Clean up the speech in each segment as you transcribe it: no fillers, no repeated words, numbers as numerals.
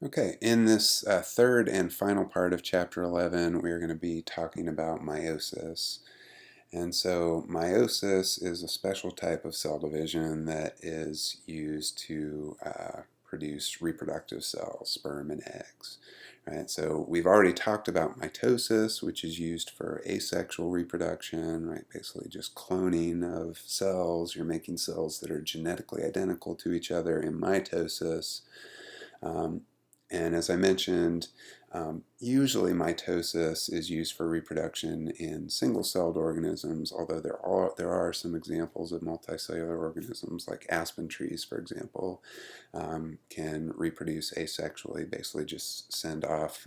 Okay, in this third and final part of Chapter 11, we are going to be talking about meiosis. And so, meiosis is a special type of cell division that is used to produce reproductive cells, sperm and eggs. Right? So, we've already talked about mitosis, which is used for asexual reproduction, right? Basically, just cloning of cells. You're making cells that are genetically identical to each other in mitosis. Um, and as I mentioned, usually mitosis is used for reproduction in single-celled organisms, although there are some examples of multicellular organisms, like aspen trees, for example, can reproduce asexually, basically just send off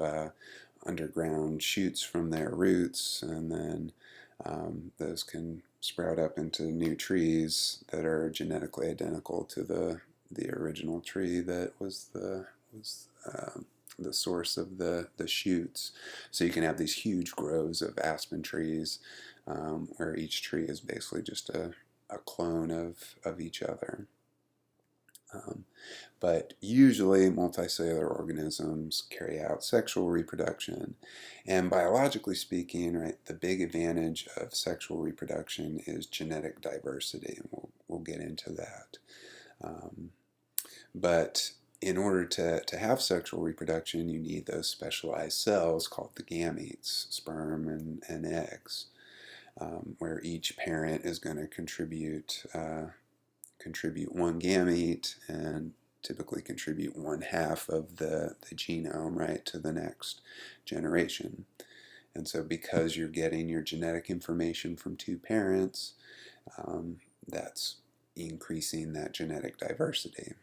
underground shoots from their roots, and then those can sprout up into new trees that are genetically identical to the original tree that was the source of the shoots. So you can have these huge groves of aspen trees where each tree is basically just a clone of each other. Um, but usually multicellular organisms carry out sexual reproduction. And biologically speaking, right, the big advantage of sexual reproduction is genetic diversity, and we'll get into that. Um, but in order to have sexual reproduction, you need those specialized cells called the gametes, sperm and eggs, where each parent is going to contribute one gamete and typically contribute one half of the genome, right, to the next generation. And so because you're getting your genetic information from two parents, that's increasing that genetic diversity.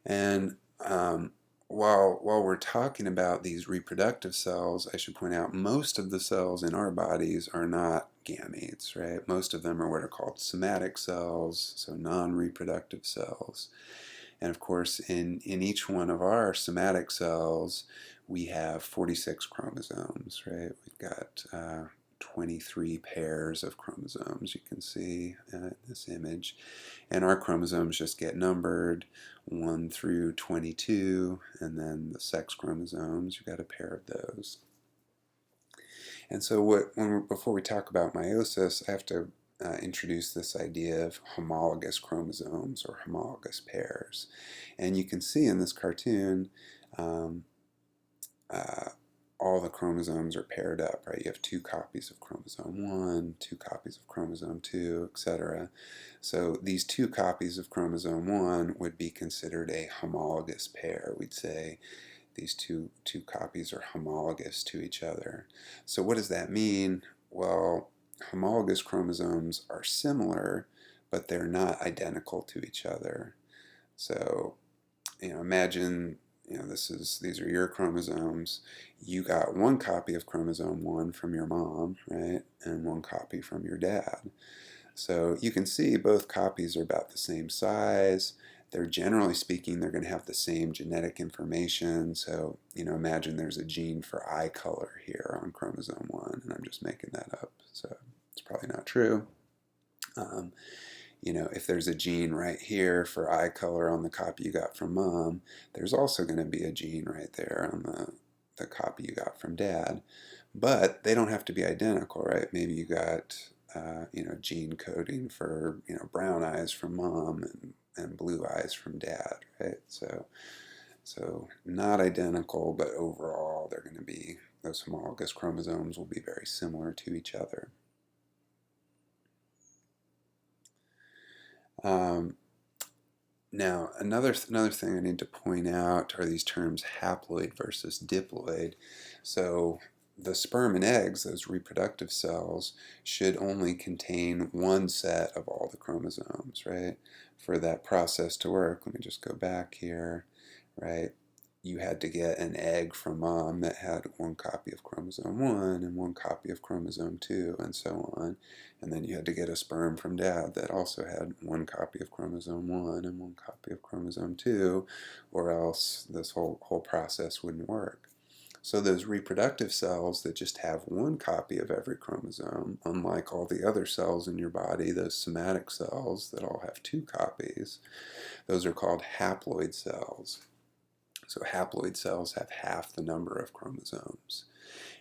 And while we're talking about these reproductive cells, I should point out most of the cells in our bodies are not gametes, right? Most of them are what are called somatic cells, so non-reproductive cells. And of course, in each one of our somatic cells, we have 46 chromosomes, right? We've got 23 pairs of chromosomes, you can see in this image. And our chromosomes just get numbered 1 through 22, and then the sex chromosomes, you've got a pair of those. And so before we talk about meiosis, I have to introduce this idea of homologous chromosomes or homologous pairs. And you can see in this cartoon um, uh, all the chromosomes are paired up, right? You have two copies of chromosome 1, two copies of chromosome 2, etc. So these two copies of chromosome 1 would be considered a homologous pair. We'd say these two copies are homologous to each other. So what does that mean? Well, homologous chromosomes are similar, but they're not identical to each other. So, imagine, these are your chromosomes. You got one copy of chromosome 1 from your mom, right? And one copy from your dad. So you can see both copies are about the same size. They're generally speaking, they're going to have the same genetic information. So, imagine there's a gene for eye color here on chromosome 1, and I'm just making that up. So it's probably not true. Um, if there's a gene right here for eye color on the copy you got from mom, there's also going to be a gene right there on the copy you got from dad. But they don't have to be identical, right? Maybe you got, gene coding for, brown eyes from mom and blue eyes from dad, right? So not identical, but overall they're going to be, those homologous chromosomes will be very similar to each other. Now, another thing I need to point out are these terms haploid versus diploid. So the sperm and eggs, those reproductive cells, should only contain one set of all the chromosomes, right? For that process to work, let me just go back here, right? You had to get an egg from mom that had one copy of chromosome 1 and one copy of chromosome 2 and so on. And then you had to get a sperm from dad that also had one copy of chromosome 1 and one copy of chromosome 2, or else this whole process wouldn't work. So those reproductive cells that just have one copy of every chromosome, unlike all the other cells in your body, those somatic cells that all have two copies, those are called haploid cells. So haploid cells have half the number of chromosomes.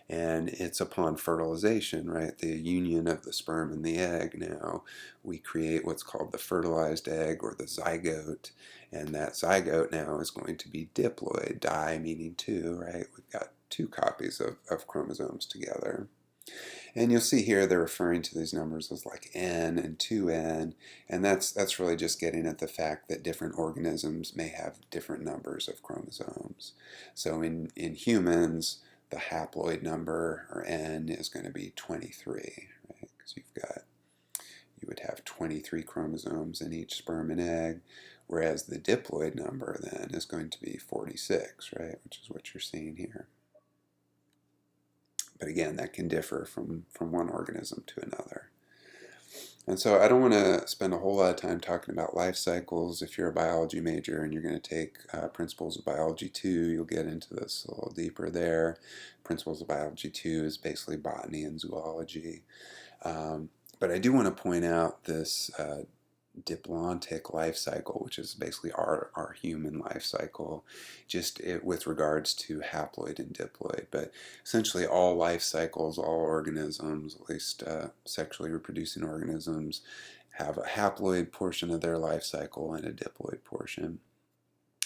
And it's upon fertilization, right, the union of the sperm and the egg. Now we create what's called the fertilized egg, or the zygote, and that zygote now is going to be diploid, di meaning two, right? We've got two copies of chromosomes together. And you'll see here they're referring to these numbers as like n and 2n, and that's really just getting at the fact that different organisms may have different numbers of chromosomes. So in humans, the haploid number, or n, is going to be 23, right? Because you would have 23 chromosomes in each sperm and egg, whereas the diploid number then is going to be 46, right? Which is what you're seeing here. But again, that can differ from one organism to another. And so I don't want to spend a whole lot of time talking about life cycles. If you're a biology major and you're going to take Principles of Biology 2, you'll get into this a little deeper there. Principles of Biology 2 is basically botany and zoology. But I do want to point out this diplontic life cycle, which is basically our human life cycle, just with regards to haploid and diploid. But essentially all life cycles, all organisms, at least sexually reproducing organisms, have a haploid portion of their life cycle and a diploid portion.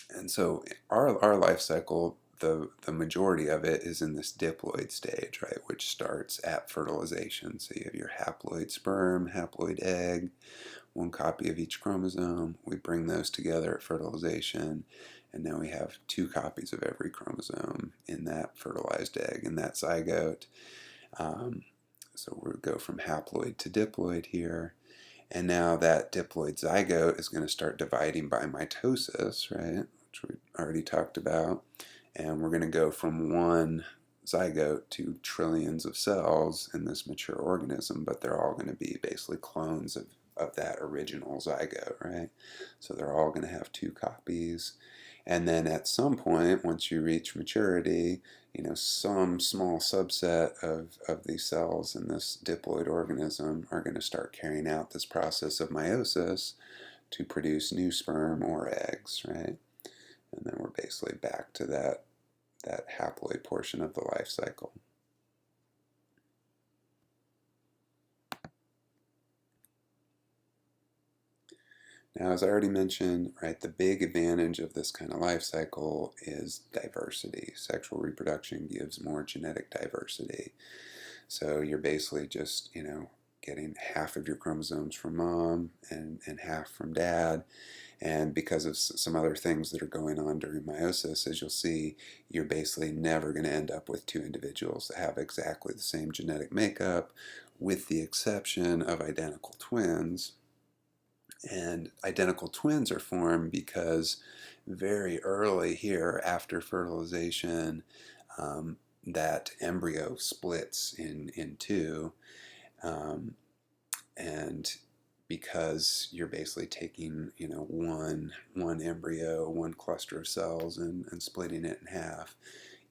And so our life cycle, the majority of it is in this diploid stage, right, which starts at fertilization. So you have your haploid sperm, haploid egg, one copy of each chromosome. We bring those together at fertilization, and now we have two copies of every chromosome in that fertilized egg, in that zygote. So we go from haploid to diploid here, and now that diploid zygote is going to start dividing by mitosis, right, which we already talked about, and we're going to go from one zygote to trillions of cells in this mature organism, but they're all going to be basically clones of that original zygote, right? So they're all going to have two copies. And then at some point, once you reach maturity, some small subset of these cells in this diploid organism are going to start carrying out this process of meiosis to produce new sperm or eggs, right? And then we're basically back to that haploid portion of the life cycle. Now, as I already mentioned, right, the big advantage of this kind of life cycle is diversity. Sexual reproduction gives more genetic diversity. So you're basically just, getting half of your chromosomes from mom and half from dad. And because of some other things that are going on during meiosis, as you'll see, you're basically never going to end up with two individuals that have exactly the same genetic makeup, with the exception of identical twins. And identical twins are formed because very early here after fertilization, that embryo splits in two. And because you're basically taking one embryo, one cluster of cells, and splitting it in half,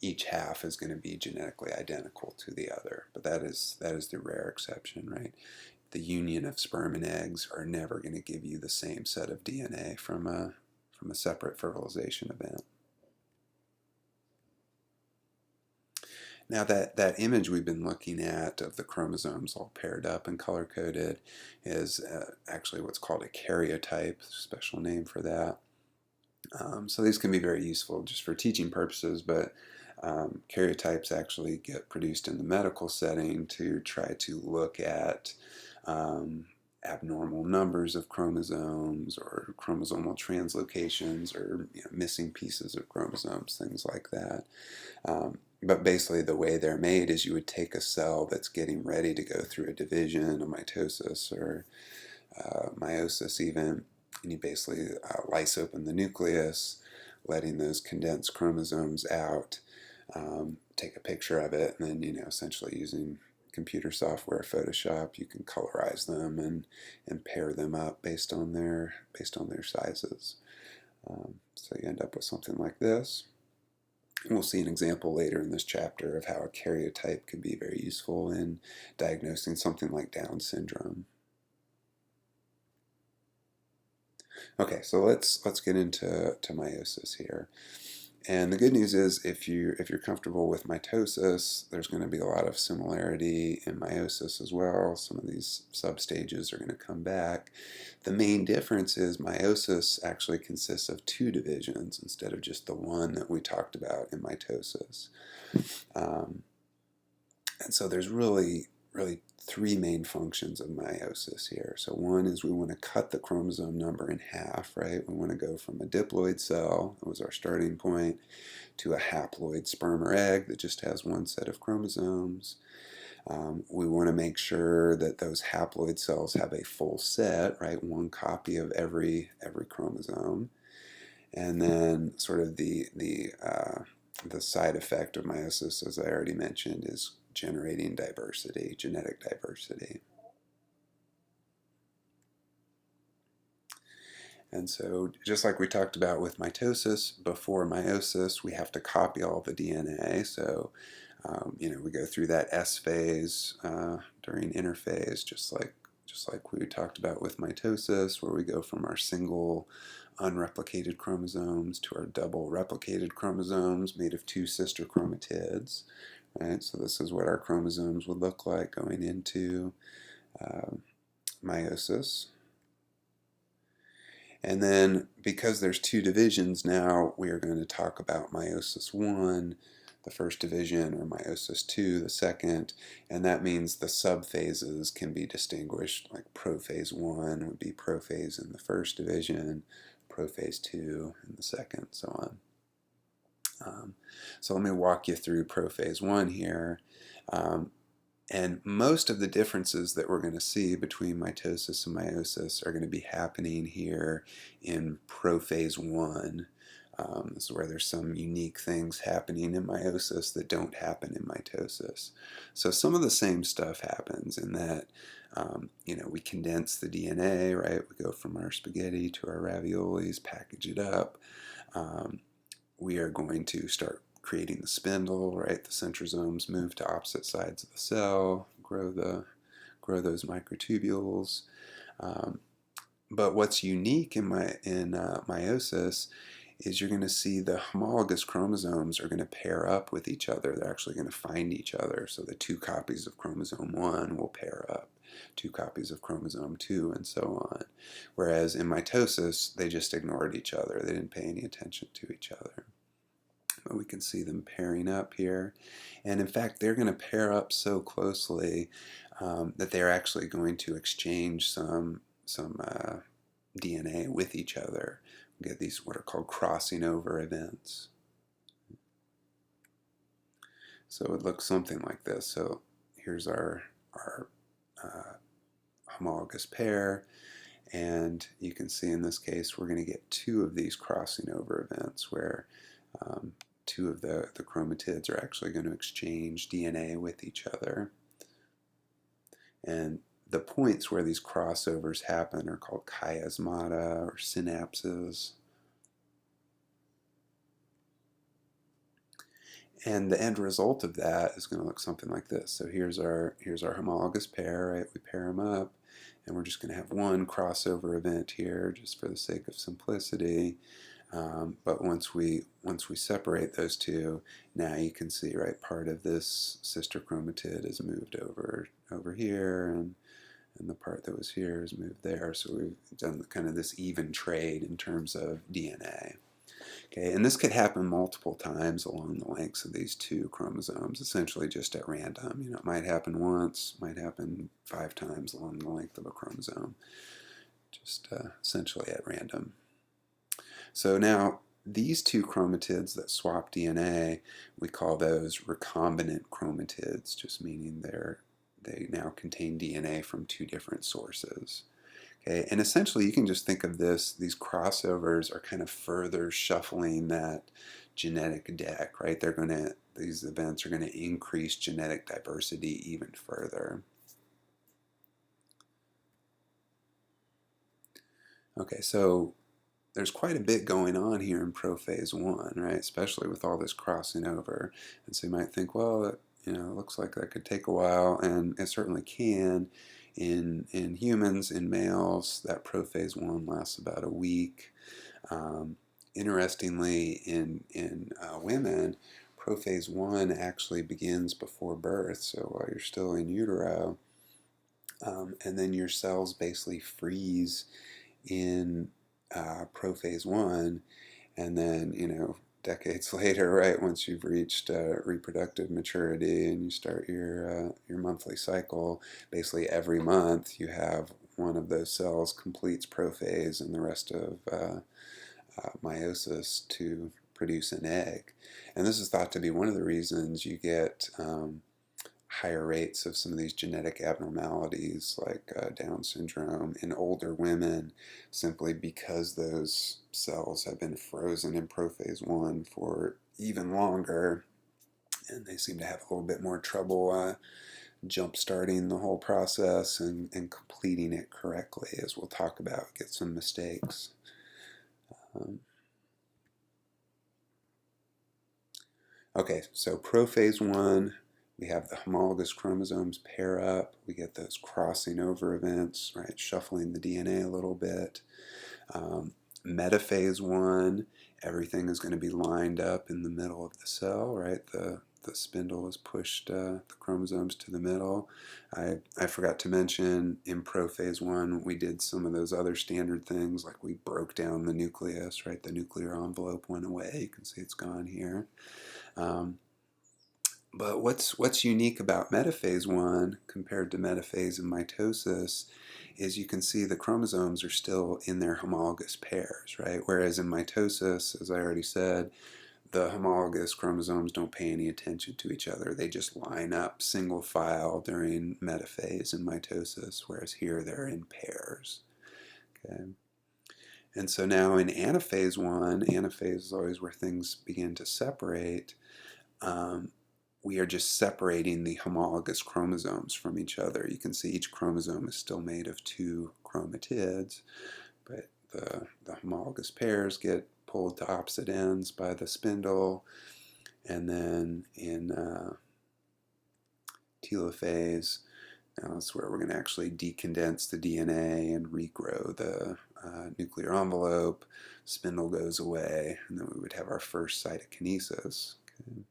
each half is going to be genetically identical to the other. But that is the rare exception, right? The union of sperm and eggs are never going to give you the same set of DNA from a separate fertilization event. Now that image we've been looking at of the chromosomes all paired up and color-coded is actually what's called a karyotype, special name for that. So these can be very useful just for teaching purposes, but karyotypes actually get produced in the medical setting to try to look at abnormal numbers of chromosomes or chromosomal translocations or missing pieces of chromosomes, things like that. But basically the way they're made is you would take a cell that's getting ready to go through a division, a mitosis, or meiosis even, and you basically lyse open the nucleus, letting those condensed chromosomes out, take a picture of it, and then essentially using computer software, Photoshop, you can colorize them and pair them up based on their sizes. So you end up with something like this. We'll see an example later in this chapter of how a karyotype can be very useful in diagnosing something like Down syndrome. Okay, so let's get into meiosis here. And the good news is, if you're comfortable with mitosis, there's going to be a lot of similarity in meiosis as well. Some of these substages are going to come back. The main difference is meiosis actually consists of 2 divisions instead of just the one that we talked about in mitosis. And so there's really 3 main functions of meiosis here. So one is we want to cut the chromosome number in half, right? We want to go from a diploid cell, that was our starting point, to a haploid sperm or egg that just has 1 set of chromosomes. We want to make sure that those haploid cells have a full set, right? 1 copy of every chromosome. And then sort of the side effect of meiosis, as I already mentioned, is generating diversity, genetic diversity. And so just like we talked about with mitosis, before meiosis, we have to copy all the DNA. So, we go through that S phase during interphase, just like we talked about with mitosis, where we go from our single unreplicated chromosomes to our double replicated chromosomes made of 2 sister chromatids. Right, so this is what our chromosomes would look like going into meiosis. And then, because there's 2 divisions now, we are going to talk about meiosis 1, the first division, or meiosis 2, the second, and that means the subphases can be distinguished, like prophase 1 would be prophase in the first division, prophase 2 in the second, so on. So let me walk you through prophase 1 here. And most of the differences that we're going to see between mitosis and meiosis are going to be happening here in prophase 1. This is where there's some unique things happening in meiosis that don't happen in mitosis. So some of the same stuff happens in that, we condense the DNA, right? We go from our spaghetti to our raviolis, package it up. We are going to start creating the spindle, right? The centrosomes move to opposite sides of the cell, grow those microtubules. But what's unique in meiosis is you're going to see the homologous chromosomes are going to pair up with each other. They're actually going to find each other. So the 2 copies of chromosome 1 will pair up, 2 copies of chromosome 2, and so on. Whereas in mitosis, they just ignored each other. They didn't pay any attention to each other. But we can see them pairing up here. And in fact, they're going to pair up so closely that they're actually going to exchange some DNA with each other. We get these what are called crossing over events. So it looks something like this. So here's our homologous pair. And you can see in this case, we're going to get 2 of these crossing over events where 2 of the chromatids are actually going to exchange DNA with each other. And the points where these crossovers happen are called chiasmata or synapses. And the end result of that is going to look something like this. So here's our homologous pair, right? We pair them up, and we're just going to have 1 crossover event here, just for the sake of simplicity. But once we separate those 2, now you can see, right, part of this sister chromatid is moved over here, and the part that was here is moved there. So we've done kind of this even trade in terms of DNA. Okay, and this could happen multiple times along the lengths of these 2 chromosomes, essentially just at random. It might happen once, might happen 5 times along the length of a chromosome, just essentially at random. So now, these 2 chromatids that swap DNA, we call those recombinant chromatids, just meaning they now contain DNA from 2 different sources. Okay, and essentially you can just think of these crossovers are kind of further shuffling that genetic deck, right? These events are going to increase genetic diversity even further. Okay, so there's quite a bit going on here in prophase one, right? Especially with all this crossing over. And so you might think, well, it looks like that could take a while, and it certainly can. In humans, in males, that prophase one lasts about a week. Um, Interestingly, in women, prophase one actually begins before birth. So while you're still in utero, and then your cells basically freeze in prophase one, and then decades later, right, once you've reached reproductive maturity and you start your monthly cycle, basically every month you have one of those cells completes prophase and the rest of meiosis to produce an egg. And this is thought to be one of the reasons you get higher rates of some of these genetic abnormalities like Down syndrome in older women, simply because those cells have been frozen in prophase one for even longer, and they seem to have a little bit more trouble jump starting the whole process and completing it correctly, as we'll talk about, get some mistakes. Okay, so prophase one, we have the homologous chromosomes pair up. We get those crossing over events, right? Shuffling the DNA a little bit. Metaphase one, everything is going to be lined up in the middle of the cell, right? The spindle has pushed the chromosomes to the middle. I forgot to mention in prophase one, we did some of those other standard things, like we broke down the nucleus, right? The nuclear envelope went away. You can see it's gone here. But what's unique about metaphase one compared to metaphase and mitosis is you can see the chromosomes are still in their homologous pairs, right? Whereas in mitosis, as I already said, the homologous chromosomes don't pay any attention to each other. They just line up single file during metaphase and mitosis, whereas here they're in pairs. Okay. And so now in anaphase one, anaphase is always where things begin to separate. We are just separating the homologous chromosomes from each other. You can see each chromosome is still made of two chromatids, but the homologous pairs get pulled to opposite ends by the spindle, and then in telophase, now that's where we're going to actually decondense the DNA and regrow the nuclear envelope. Spindle goes away, and then we would have our first cytokinesis. Okay.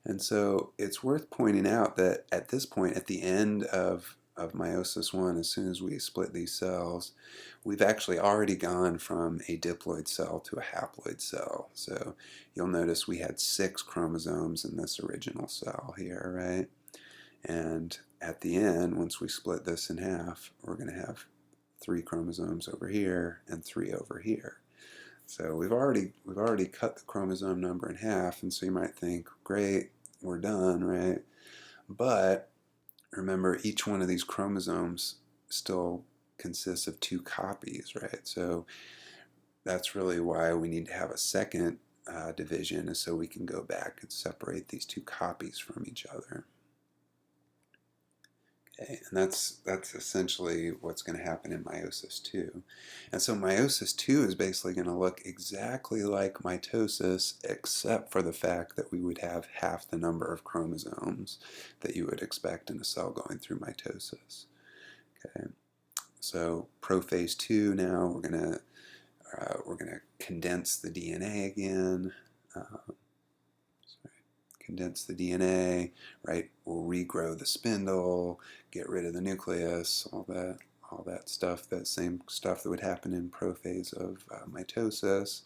And so it's worth pointing out that at this point, at the end of meiosis one, as soon as we split these cells, we've actually already gone from a diploid cell to a haploid cell. So you'll notice we had 6 chromosomes in this original cell here, right? And at the end, once we split this in half, we're going to have 3 chromosomes over here and 3 over here. So we've already cut the chromosome number in half, and so you might think, great, we're done, right? But remember, each one of these chromosomes still consists of 2 copies, right? So that's really why we need to have a second division, is so we can go back and separate these 2 copies from each other. Okay, and that's essentially what's going to happen in meiosis 2. And so meiosis 2 is basically going to look exactly like mitosis, except for the fact that we would have half the number of chromosomes that you would expect in a cell going through mitosis. Okay, so prophase 2 now, we're going to condense the DNA again. Condense the DNA, right? We'll regrow the spindle, get rid of the nucleus, all that stuff, that same stuff that would happen in prophase of mitosis.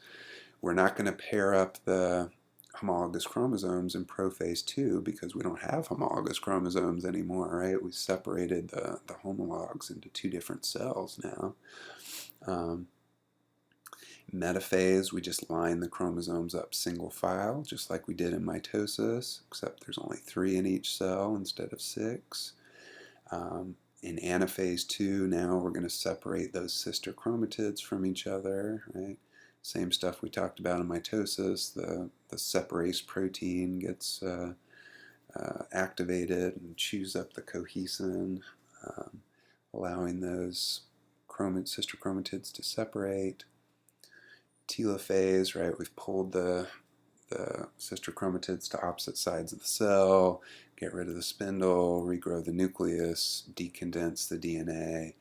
We're not going to pair up the homologous chromosomes in prophase 2 because we don't have homologous chromosomes anymore, right? We separated the homologs into 2 different cells now. Metaphase, we just line the chromosomes up single file, just like we did in mitosis, except there's only 3 in each cell instead of 6. In anaphase 2, now we're going to separate those sister chromatids from each other, right? Same stuff we talked about in mitosis. The separase protein gets activated and chews up the cohesin, allowing those sister chromatids to separate. Telophase, right? We've pulled the sister chromatids to opposite sides of the cell, get rid of the spindle, regrow the nucleus, decondense the DNA,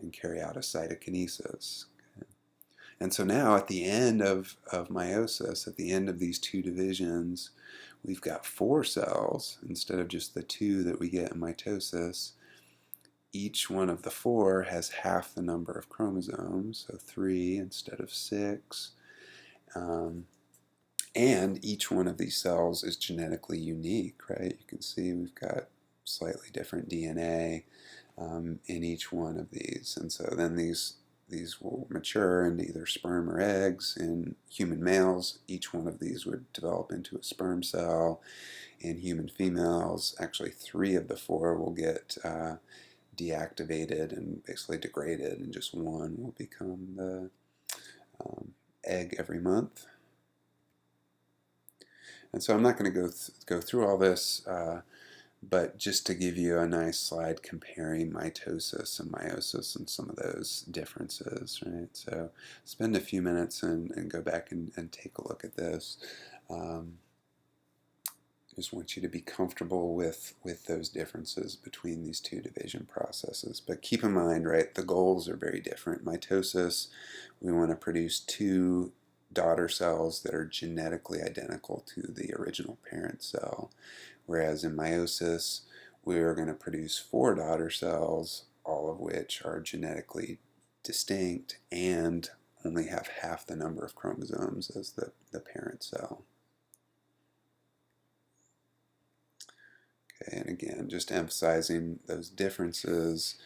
and carry out a cytokinesis. Okay. And so now at the end of meiosis, at the end of these two divisions, we've got 4 cells instead of just the 2 that we get in mitosis. Each one of the 4 has half the number of chromosomes, so 3 instead of 6. And each one of these cells is genetically unique, right? You can see we've got slightly different DNA in each one of these. And so then these will mature into either sperm or eggs. In human males, each one of these would develop into a sperm cell. In human females, actually 3 of the 4 will get deactivated and basically degraded, and just 1 will become the egg every month. And so I'm not going to go through all this, but just to give you a nice slide comparing mitosis and meiosis and some of those differences, right? So spend a few minutes and go back and take a look at this. Just want you to be comfortable with those differences between these 2 division processes. But keep in mind, right, the goals are very different. Mitosis, we want to produce 2 daughter cells that are genetically identical to the original parent cell, whereas in meiosis we are going to produce 4 daughter cells, all of which are genetically distinct and only have half the number of chromosomes as the parent cell. Okay, and again, just emphasizing those differences.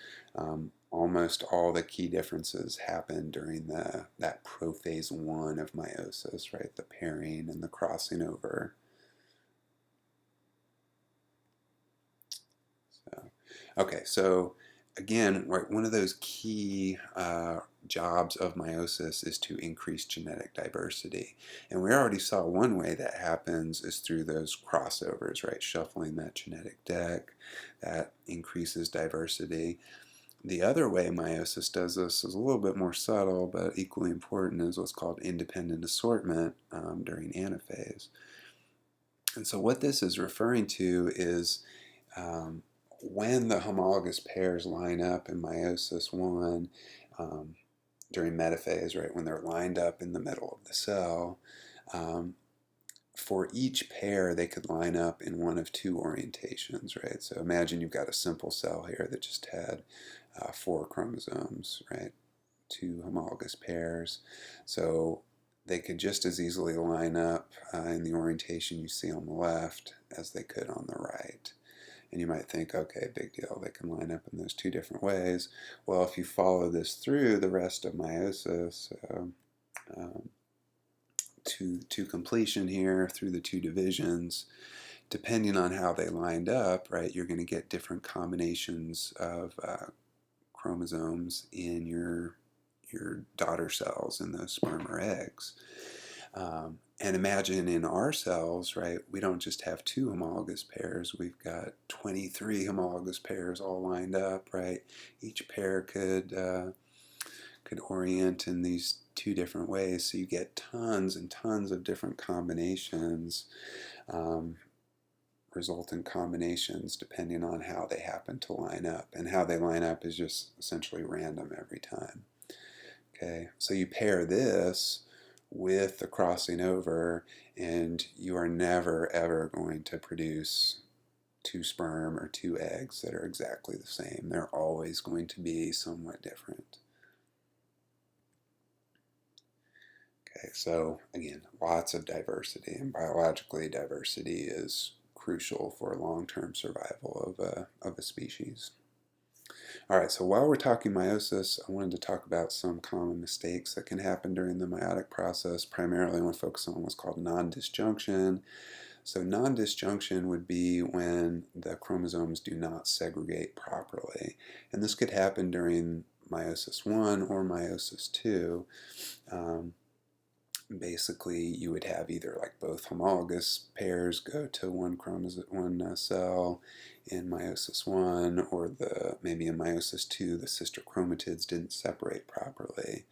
Almost all the key differences happen during that prophase 1 of meiosis, right? The pairing and the crossing over. Okay, so again, right, one of those key jobs of meiosis is to increase genetic diversity. And we already saw one way that happens is through those crossovers, right? Shuffling that genetic deck, that increases diversity. The other way meiosis does this is a little bit more subtle, but equally important, is what's called independent assortment during anaphase. And so what this is referring to is when the homologous pairs line up in meiosis 1 during metaphase, right, when they're lined up in the middle of the cell, for each pair they could line up in one of 2 orientations, right? So imagine you've got a simple cell here that just had 4 chromosomes, right? 2 homologous pairs. So they could just as easily line up in the orientation you see on the left as they could on the right. And you might think, okay, big deal, they can line up in those 2 different ways. Well, if you follow this through the rest of meiosis to completion here through the 2 divisions, depending on how they lined up, right, you're going to get different combinations of chromosomes in your daughter cells in those sperm or eggs. And imagine in our cells, right, we don't just have 2 homologous pairs, we've got 23 homologous pairs all lined up, right? Each pair could orient in these 2 different ways, so you get tons and tons of different combinations, resultant combinations depending on how they happen to line up. And how they line up is just essentially random every time. Okay, so you pair this with the crossing over, and you are never ever going to produce 2 sperm or 2 eggs that are exactly the same. They're always going to be somewhat different. Okay, so again, lots of diversity, and biologically diversity is crucial for long-term survival of a species. All right, so while we're talking meiosis, I wanted to talk about some common mistakes that can happen during the meiotic process. Primarily I want to focus on what's called non-disjunction. So non-disjunction would be when the chromosomes do not segregate properly. And this could happen during meiosis 1 or meiosis 2. basically you would have either like both homologous pairs go to one chromosome, one cell in meiosis 1, or maybe in meiosis 2 the sister chromatids didn't separate properly.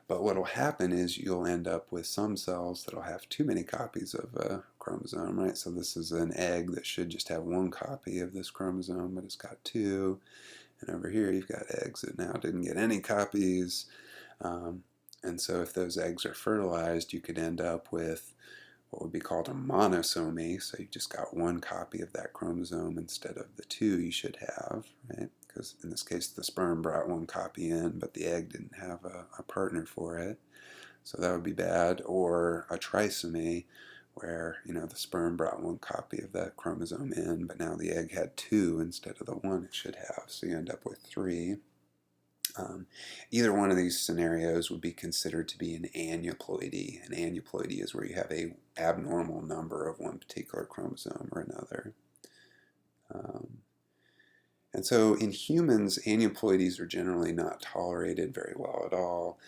But what will happen is you'll end up with some cells that'll have too many copies of a chromosome, right? So this is an egg that should just have one copy of this chromosome, but it's got two. And over here you've got eggs that now didn't get any copies. And so if those eggs are fertilized, you could end up with what would be called a monosomy. So you just got one copy of that chromosome instead of the two you should have, right? Because in this case the sperm brought one copy in, but the egg didn't have a partner for it. So that would be bad. Or a trisomy, where the sperm brought one copy of that chromosome in, but now the egg had two instead of the one it should have. So you end up with three. Either one of these scenarios would be considered to be an aneuploidy. An aneuploidy is where you have a abnormal number of one particular chromosome or another. And so in humans, aneuploidies are generally not tolerated very well at all.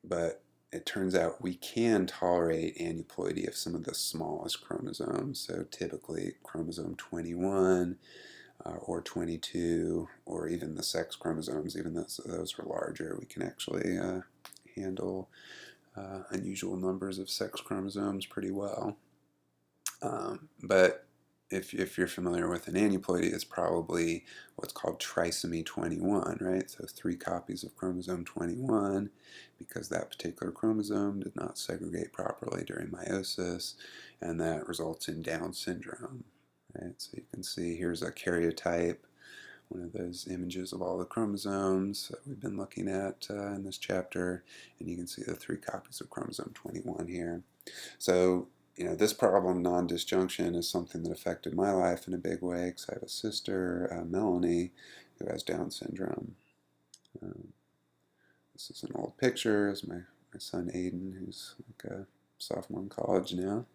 But it turns out we can tolerate aneuploidy of some of the smallest chromosomes. So typically chromosome 21, or 22, or even the sex chromosomes, even though those were larger, we can actually handle unusual numbers of sex chromosomes pretty well. But if you're familiar with an aneuploidy, it's probably what's called trisomy 21, right? So 3 copies of chromosome 21, because that particular chromosome did not segregate properly during meiosis, and that results in Down syndrome. Right, so you can see here's a karyotype, one of those images of all the chromosomes that we've been looking at in this chapter, and you can see the 3 copies of chromosome 21 here. So, this problem, non-disjunction, is something that affected my life in a big way, because I have a sister, Melanie, who has Down syndrome. This is an old picture. It's my son Aiden, who's like a sophomore in college now.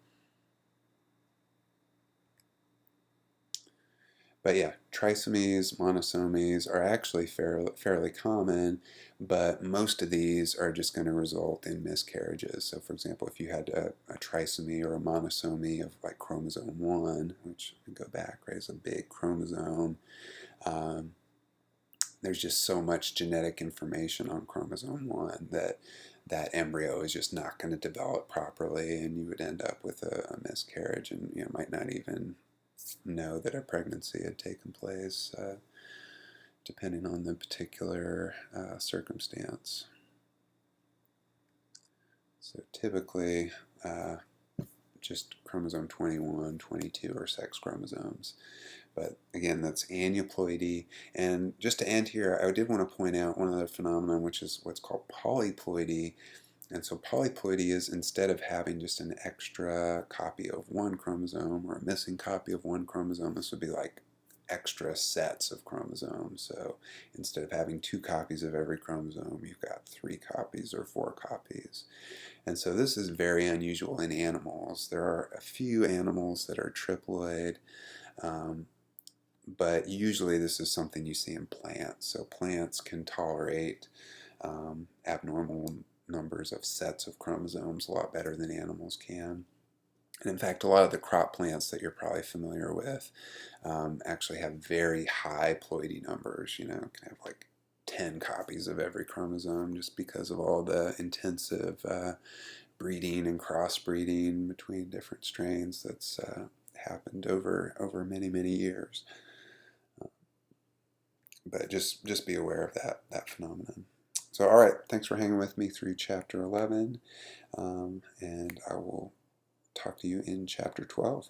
But yeah, trisomies, monosomies are actually fairly common, but most of these are just going to result in miscarriages. So for example, if you had a trisomy or a monosomy of like chromosome 1, which we go back, right, is a big chromosome, there's just so much genetic information on chromosome 1 that that embryo is just not going to develop properly, and you would end up with a miscarriage, and might not even know that a pregnancy had taken place, depending on the particular circumstance. So typically, just chromosome 21, 22 are sex chromosomes. But again, that's aneuploidy. And just to end here, I did want to point out one other phenomenon, which is what's called polyploidy. And so polyploidy is, instead of having just an extra copy of one chromosome or a missing copy of one chromosome, this would be like extra sets of chromosomes. So instead of having 2 copies of every chromosome, you've got 3 copies or 4 copies. And so this is very unusual in animals. There are a few animals that are triploid, but usually this is something you see in plants. So plants can tolerate abnormal numbers of sets of chromosomes a lot better than animals can. And in fact, a lot of the crop plants that you're probably familiar with actually have very high ploidy numbers. Can have like 10 copies of every chromosome, just because of all the intensive breeding and crossbreeding between different strains that's happened over many, many years. But just be aware of that phenomenon. So, all right, thanks for hanging with me through chapter 11, and I will talk to you in chapter 12.